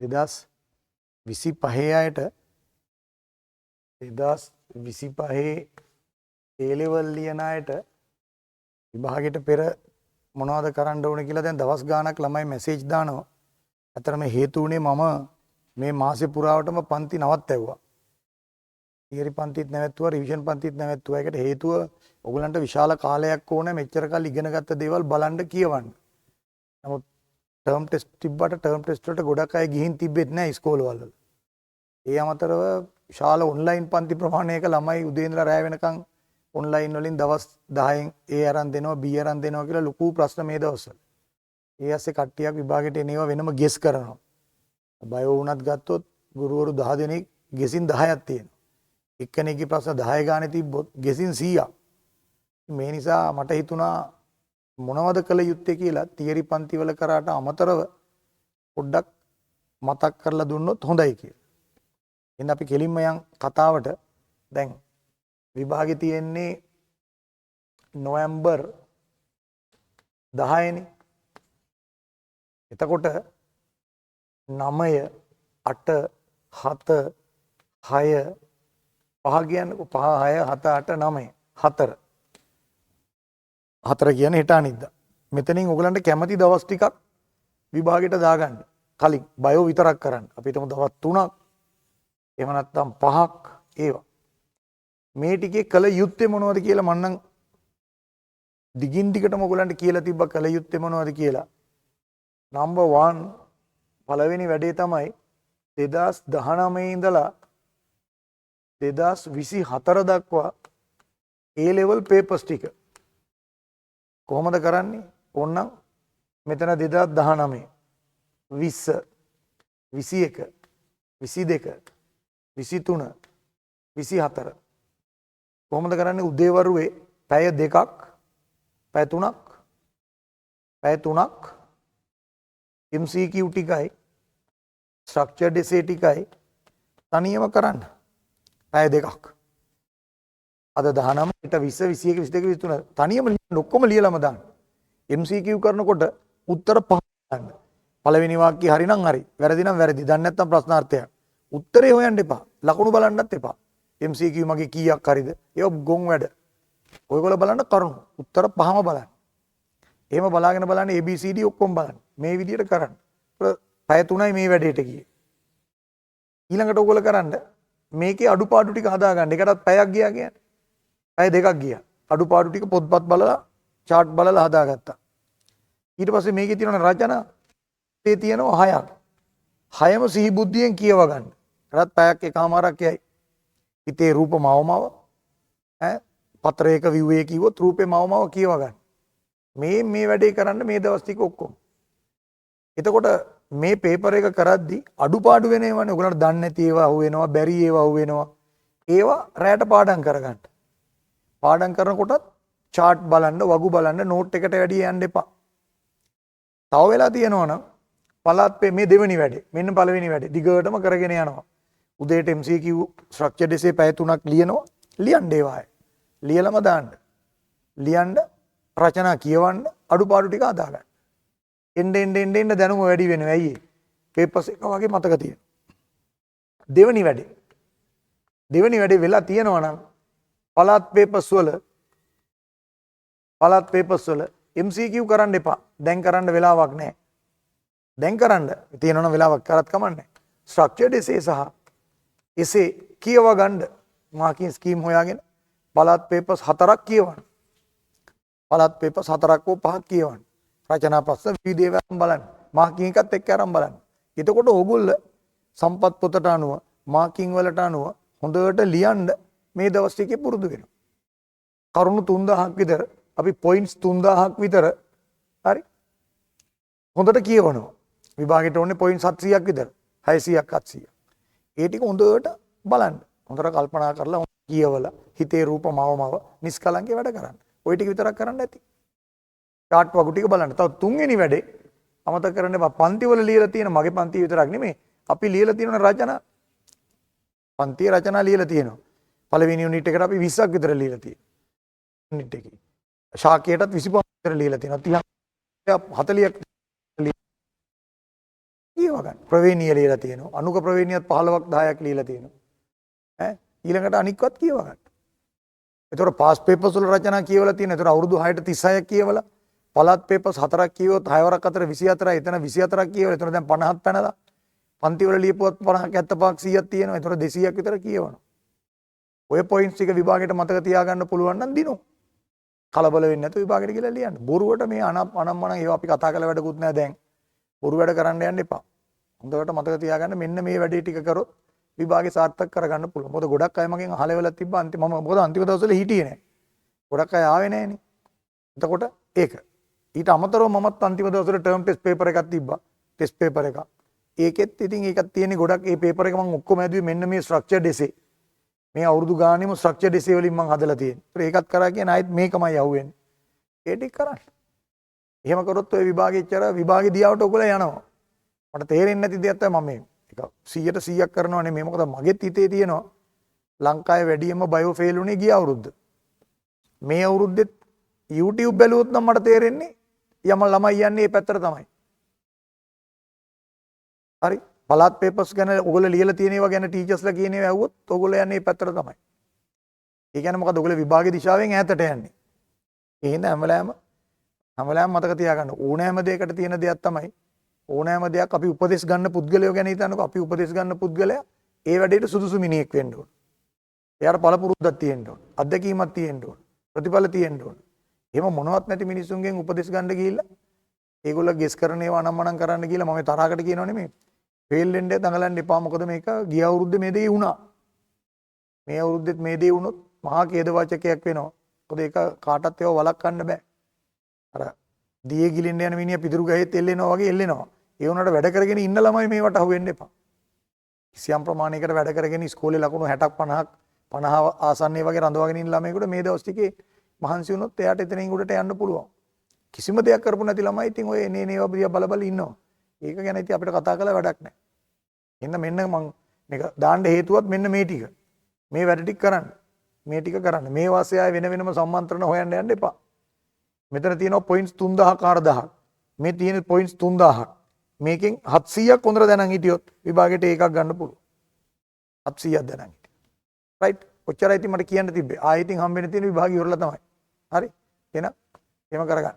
2025 අයට 2025 A level ලියන අයට විභාගයට පෙර මොනවද කරන්න ඕනේ කියලා දැන් දවස් ගාණක් ළමයි මැසේජ් දානවා. අතරම හේතු උනේ මම මේ මාසෙ පුරාවටම පන්ති නවත්තැව්වා. Theory පන්තිත් නැවැත්තුවා, revision පන්තිත් නැවැත්තුවා. ඒකට හේතුව ඔයගලන්ට විශාල කාලයක් ඕනේ මෙච්චර කල් ඉගෙනගත්ත දේවල් බලන්න කියවන්න. නමුත් ටර්ම් ටෙස්ට් තිබ්බට ටර්ම් ටෙස්ට් වලට ගොඩක් අය ගිහින් තිබෙත් නැහැ ඉස්කෝලවල. ඒ අමතරව විශාල ඔන්ලයින් පන්ති ප්‍රමාණයක ළමයි උදේ ඉඳලා රැය වෙනකන් ඔන්ලයින් වලින් දවස් 10න් A අරන් දෙනවා B අරන් දෙනවා කියලා ලොකු ප්‍රශ්න මේ දවස්වල. ඒ ඇස්සේ කට්ටියක් විභාගෙට එනේවා වෙනම ගෙස් කරනවා. බයෝ වුණත් ගත්තොත් ගුරුවරු 10 දෙනෙක් ගෙසින් 10ක් තියෙනවා. එක්කෙනෙක්ගේ ප්‍රශ්න 10 ගානේ තිබ්බොත් ගෙසින් 100ක්. මේ නිසා මට හිතුණා මොනවද කළ යුත්තේ කියලා තියරි පන්ති වල කරාට අමතරව පොඩ්ඩක් මතක් කරලා දුන්නොත් හොඳයි කියලා. එහෙනම් අපි කෙලින්ම යන් කතාවට. දැන් විභාගෙ තියෙන්නේ නොවැම්බර් 10 නේ. එතකොට 9 8 7 6 5 කියන්නේ 5 6 7 8 9 4 4 කියන්නේ හෙට අනිද්දා. මෙතනින් ඔයගලන්ට කැමති දවස් ටිකක් විභාගෙට දාගන්න. කලින් බයෝ විතරක් කරන්න. අපි හිතමු දවස් 3ක් එහෙම නැත්නම් 5ක් ඒවා. මේ ටිකේ කල යුත්තේ මොනවද කියලා මම නම් දිගින් දිගටම ඔයගලන්ට කියලා තිබ්බා කල යුත්තේ මොනවද කියලා. නම්බර් 1 පළවෙනි වැඩේ තමයි 2019 ඉඳලා 2024 දක්වා A level papers ටික කොහොමද කරන්නේ? ඕනනම් මෙතන 2019 20 21 22 23 24 කොහොමද කරන්නේ? උදේවරුේ පැය 2ක් පැය 3ක් MCQ ටිකයි ස්ට්‍රක්චර්ඩ් එසේ ටිකයි තනියම කරන්න. පැය 2ක්. අද 19 ඊට 20 21 22 23 තනියම ඔක්කොම ලියලාම දාන්න. MCQ කරනකොට උත්තර 5 ගන්න. පළවෙනි වාක්‍යය හරි නම් හරි, වැරදි නම් වැරදි. දන්නේ නැත්නම් ප්‍රශ්නාර්ථයක්. උත්තරේ හොයන්න එපා. ලකුණු බලන්නත් එපා. MCQ මගේ කීයක් හරිද? ඒක ගොන් වැඩ. ඔයගොල්ලෝ බලන්න කරුණු. උත්තර 5ම බලන්න. එහෙම බලාගෙන බලන්න ABCD ඔක්කොම බලන්න. මේ විදිහට කරන්න. පැය 3යි මේ වැඩේට ගියේ. ඊළඟට ඔයගොල්ලෝ කරන්න මේකේ අඩුපාඩු ටික හදාගන්න. ඒකටත් පැයක් ගියා කියන්නේ. පැය 2ක් ගියා. අඩුපාඩු ටික පොත්පත් බලලා chart බලලා හදාගත්තා. ඊට පස්සේ මේකේ තියෙන රචනා ඒ තියෙනවා 6ක්. 6ම සිහි බුද්ධියෙන් කියව ගන්න. රත් පැයක් එකමාරක් යයි. හිතේ රූප මවමව පත්‍රයක විව්වේ කිව්වොත් රූපේ මවමව කියව ගන්න. මේ වැඩේ කරන්න මේ දවස් ටික ඔක්කොම. එතකොට මේ පේපර් එක කරද්දි අඩුපාඩු වෙන ඒවානේ. ඔයගොල්ලන්ට දන්නේ නැති ඒවා අහුවෙනවා, බැරි ඒවා අහුවෙනවා. ඒවා රැයට පාඩම් කරගන්න. පාඩම් කරනකොටත් chart බලන්න, වගු බලන්න, නෝට් එකට වැඩි යන්න එපා. තව වෙලා තියෙනවා නම් පළාත් මේ දෙවෙනි වැඩේ. මෙන්න පළවෙනි වැඩේ. දිගටම කරගෙන යනවා. උදේට MCQ ස්ට්‍රක්චර්ඩ් එසේ පැය 3ක් ලියනවා. ලියන්න ඒවායි. ලියලම දාන්න. ලියන්න රචනා කියවන්න අඩුපාඩු ටික හදාගන්න. එන්න දැනුම වැඩි වෙනවා. ඇයි ඒ? පේපර්ස් එක වගේ මතක තියෙනවා. දෙවෙනි වැඩේ වෙලා තියෙනවා නම් පළාත් පේපර්ස් වල MCQ කරන්න එපා. දැන් කරන්න වෙලාවක් නැහැ. දැන් කරන්න තියෙනවනම් වෙලාවක් කරත් කමන්නේ. ස්ට්‍රක්චර්ඩ් එසේ සහ එසේ කියව ගන්න මාකින් ස්කීම් හොයාගෙන පළාත් පේපර්ස් 4ක් කියවන්න. පළාත් පේපර්ස් 4ක් හෝ 5ක් කියවන්න. රචනා ප්‍රශ්න වීඩියෝ එකක් බලන්න. මාකින් එකත් එක්ක අරන් බලන්න. එතකොට ඕගොල්ලෝ සම්පත් පොතට අනුව මාකින් වලට අනුව හොඳට ලියන්න මේ දවස් ටිකේ පුරුදු වෙනවා. කරුණු 3000ක් විතර අපි පොයින්ට්ස් 3000ක් විතර හරි හොඳට කියවනවා. විභාගෙට ඕනේ පොයින්ට් 700ක් විතර. 600ක් 700ක්. ඒ ටික හොඳට බලන්න. හොඳට කල්පනා කරලා කියවලා හිතේ රූප මවමව නිස්කලංකේ වැඩ කරන්න. ওই ටික විතරක් කරන්න ඇති. chart වගු ටික බලන්න. තව තුන්වෙනි වැඩේ අමතක කරන්න එපා. පන්ති වල ලියලා තියෙන මගේ පන්ති විතරක් නෙමෙයි. අපි ලියලා තියෙන රචනා පන්තියේ රචනා ලියලා තියෙනවා. පළවෙනි යුනිට් එකට අපි 20ක් විතර ලියලා තියෙනවා. යුනිට් එකේ. ශාකයටත් 25ක් විතර ලියලා තියෙනවා. 30ක් 40ක් කියව ගන්න. ප්‍රවේණීය ලියලා තියෙනවා. අනුක ප්‍රවේණියත් 15ක් 10ක් ලියලා තියෙනවා. ඈ ඊළඟට අනික්වත් කියව ගන්න. ඒතකොට පාස් පේපර්ස් වල රචනා කියවලා තියෙනවා. ඒතකොට අවුරුදු 6ට 36ක් කියවලා පළාත් පේපර්ස් 4ක් කියවුවොත් 6 වරක් අතර 24යි. එතන 24ක් කියවලා. එතන දැන් 50ක් පැනලා. පන්ති වල ලියපුවත් 50ක් 75ක් 100ක් තියෙනවා. ඒතකොට 200ක් විතර කියවනවා. ඔය පොයින්ට්ස් ටික විභාගයට මතක තියාගන්න පුළුවන් නම් දිනු. කලබල වෙන්නේ නැතුව විභාගයට ගිහලා ලියන්න. බොරුවට මේ අනම්මනම් ඒවා අපි කතා කරලා වැඩකුත් නැහැ දැන්. බොරු වැඩ කරන්න යන්න එපා. හොඳට මතක තියාගන්න මෙන්න මේ වැඩේ ටික කරොත් විභාගේ සාර්ථක කරගන්න පුළුවන්. මොකද ගොඩක් අය මගෙන් අහලා වෙලා තිබ්බා මම මොකද අන්තිම දවස්වල හිටියේ නැහැ. ගොඩක් අය ආවේ නැහනේ. එතකොට ඒක. ඊට අමතරව මමත් අන්තිම දවස්වල ටර්ම් ටෙස්ට් පේපර් එකක් තිබ්බා. ටෙස්ට් පේපර් එකක්. ඒකෙත් ඉතින් ඒකක් තියෙන්නේ ගොඩක් ඒ පේපර් එක මම ඔක්කොම ඇදුවේ මෙන්න මේ ස්ට්‍රක්චර්ඩ් එසේ. මේ අවුරුදු ගානෙම ස්ට්‍රක්චර්ඩ් එසේ වලින් මම හදලා තියෙන්නේ. ඒකත් කරා කියන ආයෙත් මේකමයි යහුවෙන්නේ. ඒ ටික කරන්න. එහෙම කරොත් ඔය විභාගෙ ඉච්චර විභාගෙ දියාවට ඔයගොල්ලෝ යනවා. මට තේරෙන්නේ නැති දෙයක් තමයි මම මේ එක 100ට 100ක් කරනවා නෙමෙයි. මොකද මගෙත් හිතේ තියෙනවා ලංකාවේ වැඩියෙන්ම බයෝ ෆේල් වුණේ ගිය අවුරුද්ද. මේ අවුරුද්දෙත් YouTube බැලුවොත් නම් මට තේරෙන්නේ යම ළමයි යන්නේ මේ පැත්තට තමයි. හරි. පළාත් පේපර්ස් ගැන ඔයගොල්ලෝ ලියලා තියෙන ඒවා ගැන ටීචර්ස්ලා කියන ඒවා ඇහුවොත් ඔයගොල්ලෝ යන්නේ මේ පැත්තට තමයි. ඒ කියන්නේ මොකද ඔයගොල්ලෝ විභාගේ දිශාවෙන් ඈතට යන්නේ. ඒ හින්දා හැම වෙලාවෙම මතක තියාගන්න ඕනෑම දෙයකට තියෙන දෙයක් තමයි ඕනෑම දෙයක් අපි උපදෙස් ගන්න පුද්ගලයෝ ගැන හිතනකො අපි උපදෙස් ගන්න පුද්ගලයා ඒ වැඩේට සුදුසු මිනිහෙක් වෙන්න ඕන. එයාට පළපුරුද්දක් තියෙන්න ඕන. අත්දැකීමක් තියෙන්න ඕන. ප්‍රතිඵල තියෙන්න ඕන. එහෙම මොනවත් නැති මිනිසුන්ගෙන් උපදෙස් ගන්න ගිහිල්ලා ඒගොල්ලෝ ගෙස් කරන ඒවා අනම්මනම් කරන්න ගිහිල්ලා මම තරහකට කියනව නෙමෙයි. ෆේල් වෙන්න දඟලන්න එපා. මොකද මේක ගිය අවුරුද්දේ මේ දේ වුණා. මේ අවුරුද්දෙත් මේ දේ වුණොත් මහා ඛේදවාචකයක් වෙනවා. මොකද ඒක කාටවත් ඒව වළක්වන්න බෑ. අර දියේ ගිලින්න යන මිනිහා පිටුරු ගහේත් එල්ලෙනවා වගේ එල්ලෙනවා. ඒ වුණාට වැඩ කරගෙන ඉන්න ළමයි මේවට අහු වෙන්න එපා. කිසියම් ප්‍රමාණයකට වැඩ කරගෙන ඉස්කෝලේ ලකුණු 60ක් 50 ආසන්නයේ වගේ රඳවාගෙන ඉන්න ළමයෙකුට මේ දවස් ටිකේ මහන්සි වුණොත් එයාට එතනින් උඩට යන්න පුළුවන්. කිසිම දෙයක් කරපු නැති ළමයි ඉතින් ඔය එනේ ඒවා දිහා බල ඉන්නවා. ඒක ගැන ඉතින් අපිට කතා කරලා වැඩක් නැහැ. එහෙනම් මෙන්න මම මේක දාන්න හේතුවත් මෙන්න මේ ටික. මේ වැඩ ටික කරන්න. මේ ටික කරන්න. මේ වාසිය ආය වෙන වෙනම සම්මන්ත්‍රණ හොයන්න යන්න එපා. මෙතන තියෙනවා පොයින්ට්ස් 3000 4000ක්. මේ තියෙන පොයින්ට්ස් 3000ක්. මේකෙන් 700ක් හොඳට දැනන් හිටියොත් විභාගයට ඒකක් ගන්න පුළුවන්. 700ක් දැනන් හිටියොත්. රයිට්. ඔච්චරයි ඉතින් මට කියන්න තිබ්බේ. ආයෙත් හම්බෙන්න තියෙන විභාගය ඉවරලා තමයි. හරි. එහෙනම් එහෙම කරගන්න.